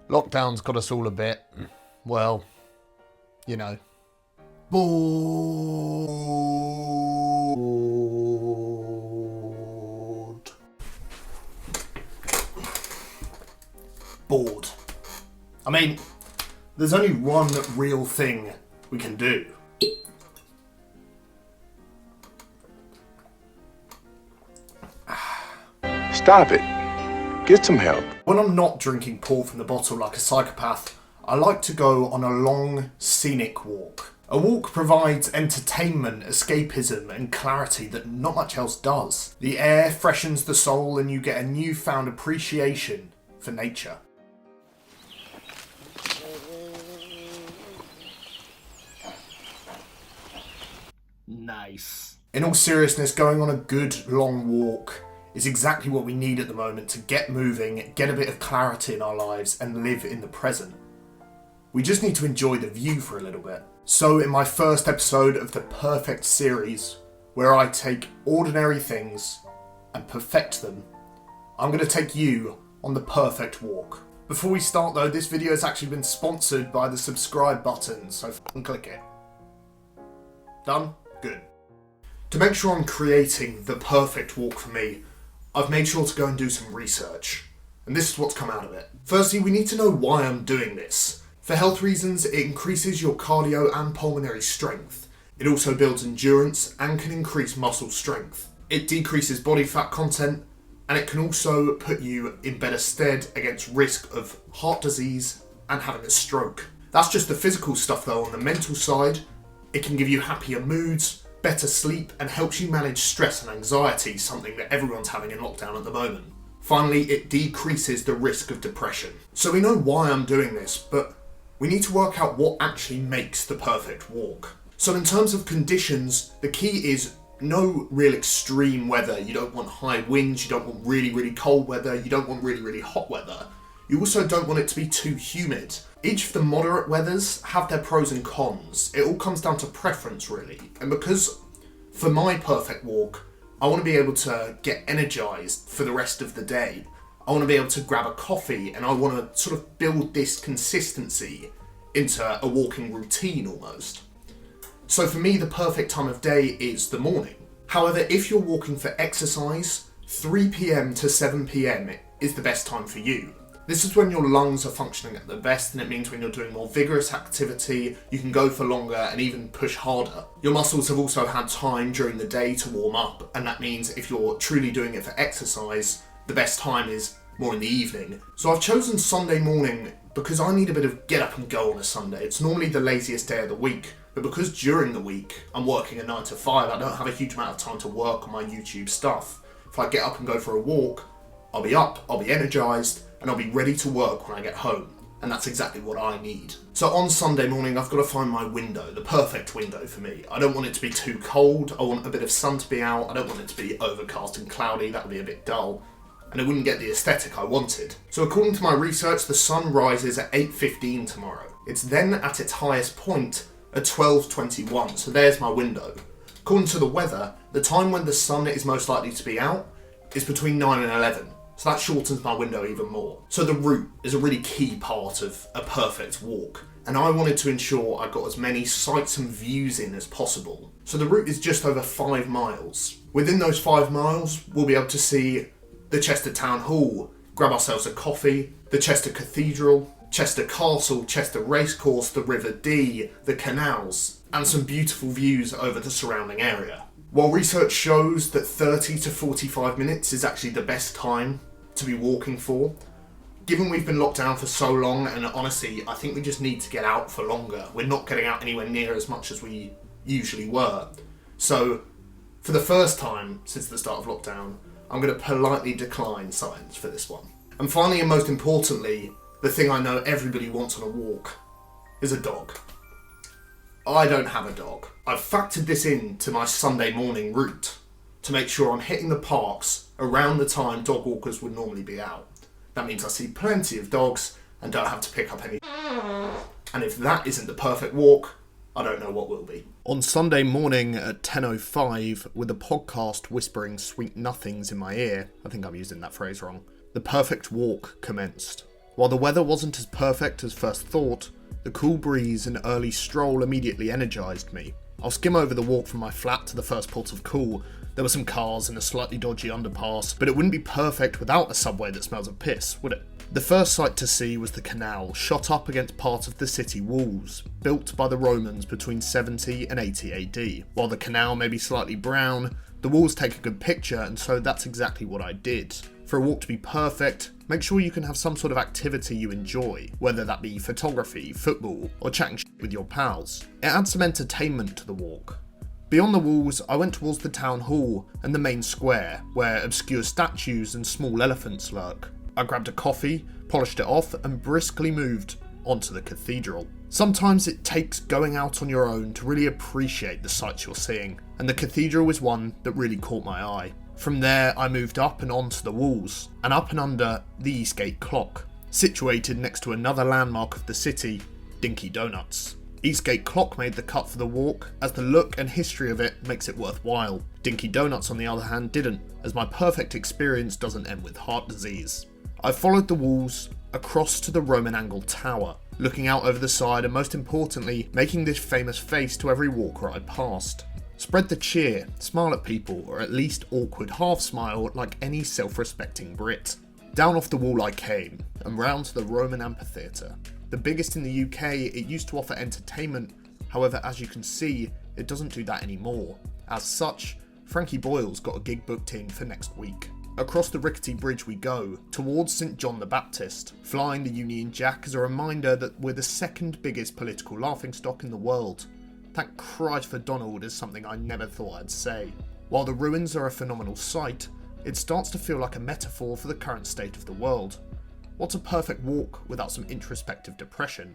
Lockdown's got us all a bit, well, you know, bored. Bored. I mean, there's only one real thing we can do. Stop it. Get some help. When I'm not drinking port from the bottle like a psychopath, I like to go on a long, scenic walk. A walk provides entertainment, escapism, and clarity that not much else does. The air freshens the soul and you get a newfound appreciation for nature. Nice. In all seriousness, going on a good, long walk is exactly what we need at the moment to get moving, get a bit of clarity in our lives, and live in the present. We just need to enjoy the view for a little bit. So in my first episode of the Perfect series, where I take ordinary things and perfect them, I'm going to take you on the perfect walk. Before we start though, this video has actually been sponsored by the subscribe button, so click it. Done? Good. To make sure I'm creating the perfect walk for me, I've made sure to go and do some research. And this is what's come out of it. Firstly, we need to know why I'm doing this. For health reasons, it increases your cardio and pulmonary strength. It also builds endurance and can increase muscle strength. It decreases body fat content, and it can also put you in better stead against risk of heart disease and having a stroke. That's just the physical stuff though. On the mental side, it can give you happier moods, better sleep, and helps you manage stress and anxiety, something that everyone's having in lockdown at the moment. Finally, it decreases the risk of depression. So we know why I'm doing this, but we need to work out what actually makes the perfect walk. So in terms of conditions, the key is no real extreme weather. You don't want high winds, you don't want really, really cold weather, you don't want really, really hot weather. You also don't want it to be too humid. Each of the moderate weathers have their pros and cons. It all comes down to preference really. And because for my perfect walk, I want to be able to get energized for the rest of the day. I want to be able to grab a coffee and I want to sort of build this consistency into a walking routine almost. So for me, the perfect time of day is the morning. However, if you're walking for exercise, 3 p.m. to 7 p.m. is the best time for you. This is when your lungs are functioning at their best, and it means when you're doing more vigorous activity, you can go for longer and even push harder. Your muscles have also had time during the day to warm up, and that means if you're truly doing it for exercise, the best time is more in the evening. So I've chosen Sunday morning because I need a bit of get up and go on a Sunday. It's normally the laziest day of the week, but because during the week I'm working a 9 to 5, I don't have a huge amount of time to work on my YouTube stuff. If I get up and go for a walk, I'll be up, I'll be energized, and I'll be ready to work when I get home. And that's exactly what I need. So on Sunday morning, I've got to find my window, the perfect window for me. I don't want it to be too cold, I want a bit of sun to be out, I don't want it to be overcast and cloudy, that would be a bit dull, and it wouldn't get the aesthetic I wanted. So according to my research, the sun rises at 8:15 tomorrow. It's then at its highest point at 12:21, so there's my window. According to the weather, the time when the sun is most likely to be out is between 9 and 11. So that shortens my window even more. So the route is a really key part of a perfect walk. And I wanted to ensure I got as many sights and views in as possible. So the route is just over 5 miles. Within those 5 miles, we'll be able to see the Chester Town Hall, grab ourselves a coffee, the Chester Cathedral, Chester Castle, Chester Racecourse, the River Dee, the canals, and some beautiful views over the surrounding area. While research shows that 30 to 45 minutes is actually the best time to be walking for, given we've been locked down for so long, and honestly, I think we just need to get out for longer. We're not getting out anywhere near as much as we usually were. So, for the first time since the start of lockdown, I'm going to politely decline science for this one. And finally, and most importantly, the thing I know everybody wants on a walk is a dog. I don't have a dog. I've factored this into my Sunday morning route to make sure I'm hitting the parks around the time dog walkers would normally be out. That means I see plenty of dogs and don't have to pick up any. And if that isn't the perfect walk, I don't know what will be. On Sunday morning at 10:05, with a podcast whispering sweet nothings in my ear, I think I'm using that phrase wrong, the perfect walk commenced. While the weather wasn't as perfect as first thought, the cool breeze and early stroll immediately energised me. I'll skim over the walk from my flat to the first port of call. There were some cars and a slightly dodgy underpass, but it wouldn't be perfect without a subway that smells of piss, would it? The first sight to see was the canal, shot up against part of the city walls, built by the Romans between 70 and 80 AD. While the canal may be slightly brown, the walls take a good picture, and so that's exactly what I did. For a walk to be perfect, make sure you can have some sort of activity you enjoy, whether that be photography, football, or chatting shit with your pals. It adds some entertainment to the walk. Beyond the walls, I went towards the town hall and the main square, where obscure statues and small elephants lurk. I grabbed a coffee, polished it off, and briskly moved onto the cathedral. Sometimes it takes going out on your own to really appreciate the sights you're seeing, and the cathedral was one that really caught my eye. From there, I moved up and onto the walls, and up and under the Eastgate clock, situated next to another landmark of the city, Dinky Donuts. Eastgate clock made the cut for the walk, as the look and history of it makes it worthwhile. Dinky Donuts, on the other hand, didn't, as my perfect experience doesn't end with heart disease. I followed the walls across to the Roman Angle Tower, looking out over the side and most importantly, making this famous face to every walker I passed. Spread the cheer, smile at people, or at least awkward half smile like any self-respecting Brit. Down off the wall I came, and round to the Roman Amphitheatre. The biggest in the UK, it used to offer entertainment, however as you can see, it doesn't do that anymore. As such, Frankie Boyle's got a gig booked in for next week. Across the rickety bridge we go, towards St John the Baptist, flying the Union Jack as a reminder that we're the second biggest political laughingstock in the world. Thank Christ for Donald is something I never thought I'd say. While the ruins are a phenomenal sight, it starts to feel like a metaphor for the current state of the world. What's a perfect walk without some introspective depression?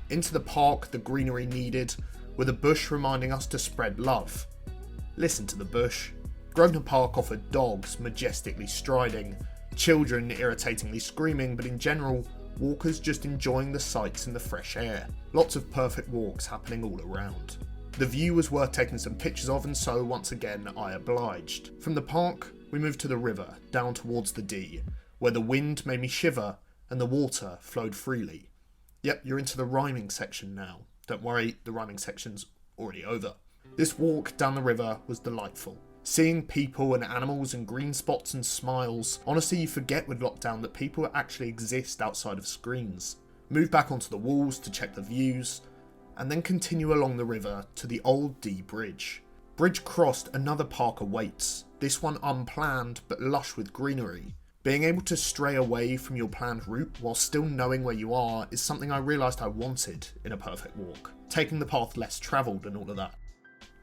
Into the park, the greenery needed, with a bush reminding us to spread love. Listen to the bush. Grosvenor Park offered dogs majestically striding, children irritatingly screaming, but in general, walkers just enjoying the sights and the fresh air. Lots of perfect walks happening all around. The view was worth taking some pictures of, and so once again I obliged. From the park, we moved to the river, down towards the Dee, where the wind made me shiver and the water flowed freely. Yep, you're into the rhyming section now. Don't worry, the rhyming section's already over. This walk down the river was delightful. Seeing people and animals and green spots and smiles. Honestly, you forget with lockdown that people actually exist outside of screens. Move back onto the walls to check the views, and then continue along the river to the old Dee Bridge. Bridge crossed, another park awaits, this one unplanned but lush with greenery. Being able to stray away from your planned route while still knowing where you are is something I realised I wanted in a perfect walk. Taking the path less travelled and all of that.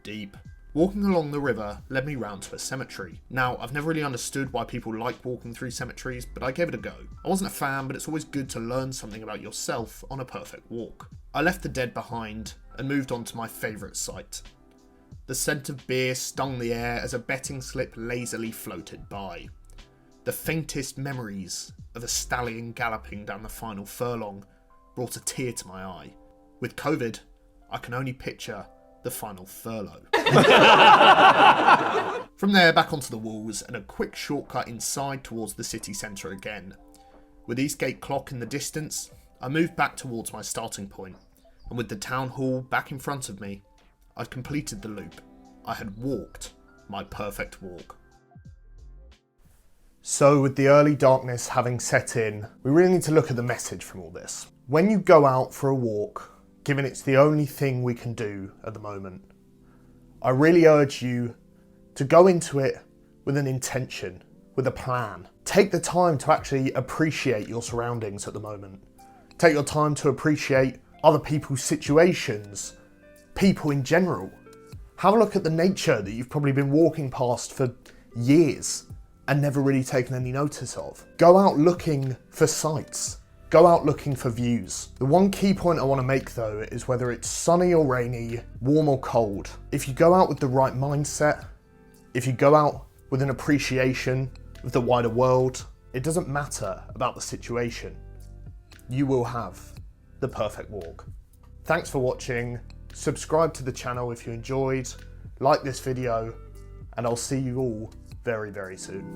Deep. Walking along the river led me round to a cemetery. Now, I've never really understood why people like walking through cemeteries, but I gave it a go. I wasn't a fan, but it's always good to learn something about yourself on a perfect walk. I left the dead behind and moved on to my favourite sight. The scent of beer stung the air as a betting slip lazily floated by. The faintest memories of a stallion galloping down the final furlong brought a tear to my eye. With COVID, I can only picture the final furlough. From there, back onto the walls and a quick shortcut inside towards the city centre again. With Eastgate clock in the distance, I moved back towards my starting point, and with the town hall back in front of me, I'd completed the loop. I had walked my perfect walk. So with the early darkness having set in, we really need to look at the message from all this. When you go out for a walk, given it's the only thing we can do at the moment, I really urge you to go into it with an intention, with a plan. Take the time to actually appreciate your surroundings at the moment. Take your time to appreciate other people's situations, people in general. Have a look at the nature that you've probably been walking past for years and never really taken any notice of. Go out looking for sights. Go out looking for views. The one key point I want to make though is whether it's sunny or rainy, warm or cold, if you go out with the right mindset, if you go out with an appreciation of the wider world, it doesn't matter about the situation. You will have the perfect walk. Thanks for watching. Subscribe to the channel if you enjoyed, like this video, and I'll see you all very, very soon.